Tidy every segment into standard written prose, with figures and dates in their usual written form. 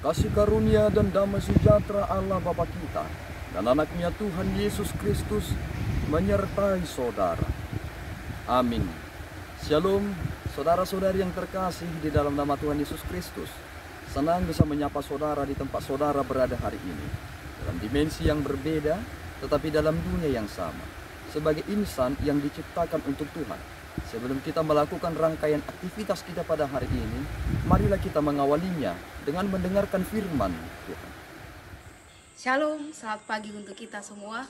kasih karunia dan damai sejahtera Allah Bapa kita dan anaknya Tuhan Yesus Kristus menyertai saudara. Amin. Shalom, saudara-saudari yang terkasih di dalam nama Tuhan Yesus Kristus. Senang bisa menyapa saudara di tempat saudara berada hari ini, dalam dimensi yang berbeda tetapi dalam dunia yang sama, sebagai insan yang diciptakan untuk Tuhan. Sebelum kita melakukan rangkaian aktivitas kita pada hari ini, marilah kita mengawalinya dengan mendengarkan firman Tuhan. Shalom, selamat pagi untuk kita semua.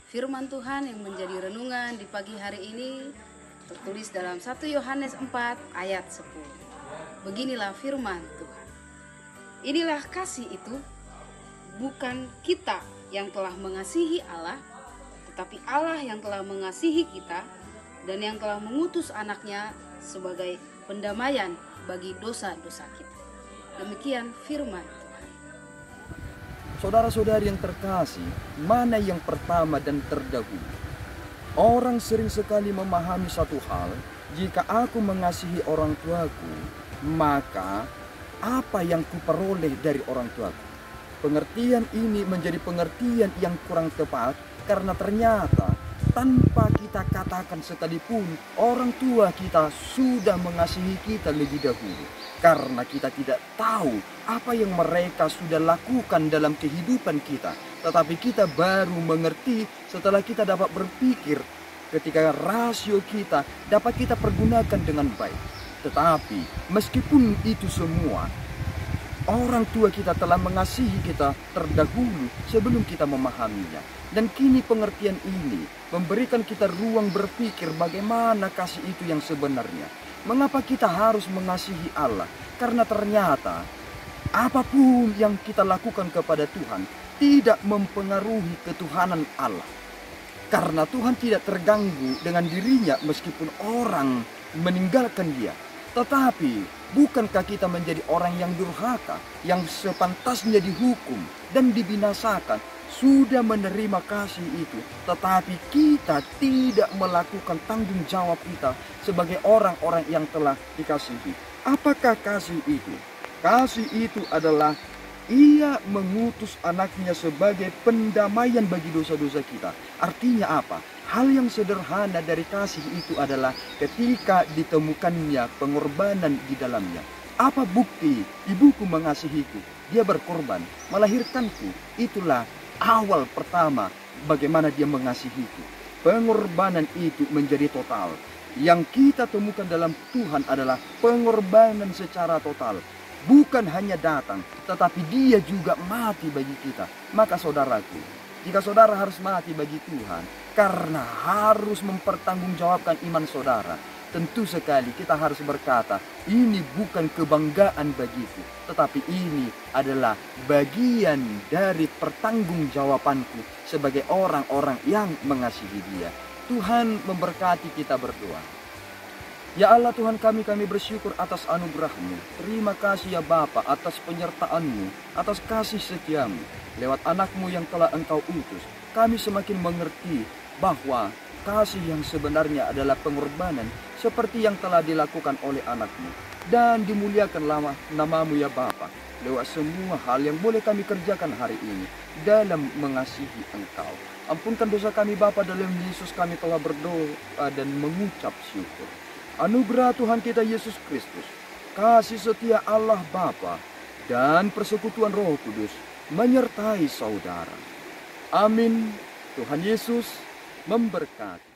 Firman Tuhan yang menjadi renungan di pagi hari ini tertulis dalam 1 Yohanes 4 ayat 10. Beginilah firman Tuhan. Inilah kasih itu, bukan kita yang telah mengasihi Allah, tetapi Allah yang telah mengasihi kita dan yang telah mengutus anaknya sebagai pendamaian bagi dosa-dosa kita. Demikian firman Tuhan. Saudara-saudari yang terkasih, mana yang pertama dan terdahulu? Orang sering sekali memahami satu hal, jika aku mengasihi orang tuaku, maka apa yang kuperoleh dari orang tuaku? Pengertian ini menjadi pengertian yang kurang tepat karena ternyata tanpa kita katakan sekalipun, orang tua kita sudah mengasihi kita lebih dahulu. Karena kita tidak tahu apa yang mereka sudah lakukan dalam kehidupan kita. Tetapi kita baru mengerti setelah kita dapat berpikir, ketika rasio kita dapat kita pergunakan dengan baik. Tetapi meskipun itu semua, orang tua kita telah mengasihi kita terdahulu sebelum kita memahaminya. Dan kini pengertian ini memberikan kita ruang berpikir bagaimana kasih itu yang sebenarnya. Mengapa kita harus mengasihi Allah? Karena ternyata apapun yang kita lakukan kepada Tuhan tidak mempengaruhi ketuhanan Allah. Karena Tuhan tidak terganggu dengan dirinya meskipun orang meninggalkan dia. Tetapi bukankah kita menjadi orang yang durhaka, yang sepantasnya dihukum dan dibinasakan, sudah menerima kasih itu, tetapi kita tidak melakukan tanggung jawab kita sebagai orang-orang yang telah dikasihi. Apakah kasih itu? Kasih itu adalah Ia mengutus anaknya sebagai pendamaian bagi dosa-dosa kita. Artinya apa? Hal yang sederhana dari kasih itu adalah ketika ditemukannya pengorbanan di dalamnya. Apa bukti ibuku mengasihiku? Dia berkorban, melahirkanku. Itulah awal pertama bagaimana dia mengasihiku. Pengorbanan itu menjadi total. Yang kita temukan dalam Tuhan adalah pengorbanan secara total. Bukan hanya datang, tetapi dia juga mati bagi kita. Maka saudaraku, jika saudara harus mati bagi Tuhan, karena harus mempertanggungjawabkan iman saudara, tentu sekali kita harus berkata, ini bukan kebanggaan bagiku, tetapi ini adalah bagian dari pertanggungjawabanku sebagai orang-orang yang mengasihi Dia. Tuhan memberkati kita berdoa. Ya Allah Tuhan kami bersyukur atas anugerah-Mu. Terima kasih ya Bapa atas penyertaan-Mu, atas kasih setia-Mu. Lewat anak-Mu yang telah Engkau utus, kami semakin mengerti bahwa kasih yang sebenarnya adalah pengorbanan seperti yang telah dilakukan oleh anak-Mu. Dan dimuliakanlah nama-Mu ya Bapa lewat semua hal yang boleh kami kerjakan hari ini dalam mengasihi Engkau. Ampunkan dosa kami Bapa, dalam Yesus kami telah berdoa dan mengucap syukur. Anugerah Tuhan kita Yesus Kristus, kasih setia Allah Bapa, dan persekutuan Roh Kudus menyertai saudara. Amin. Tuhan Yesus memberkati.